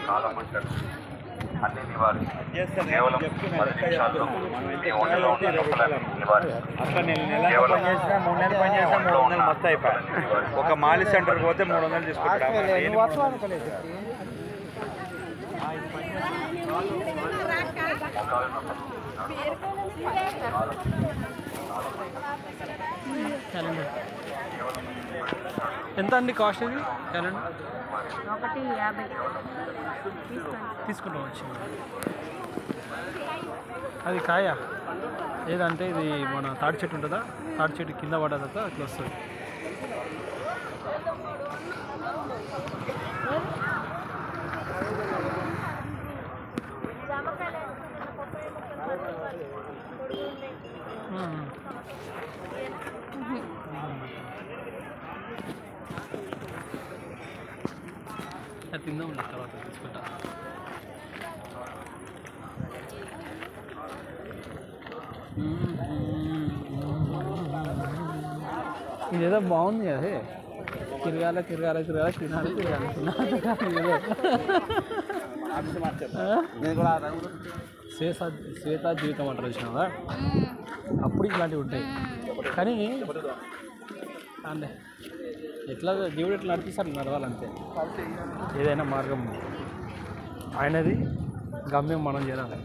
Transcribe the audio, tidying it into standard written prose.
కాలమంటలు అన్ని నివారి కేవలం 10 నిమిషాల్లో మీ ఒంటిలో ఉన్న నొప్పులను నివారి ఒక మాలి సెంటర్ పోతే 300 తీసుకుంటారు. ఎంత అండి కాస్ట్ ఇది క్యాలెండర్? 150 తీసుకుంటాం వచ్చింది. అది కాయ ఏదంటే ఇది మన తాడి చెట్టు ఉంటుందా, తాడి చెట్టు కింద పడ్డదా అట్లా వస్తుంది. అది తిందాం తర్వాత తీసుకుంటా. ఇదేదో బాగుంది అదే తిరగాల తిరగాల తిరగాల తినాలి తిరగాలి శ్వేత జీవితం అంటారు వచ్చినావా, అప్పుడు ఇట్లాంటివి ఉంటాయి. కానీ అంటే ఎట్లా దేవుడు ఎట్లా నడిపిస్తారు నడవాలంతే. ఏదైనా మార్గం ఆయనది, గమ్యం మనం చేయాలి.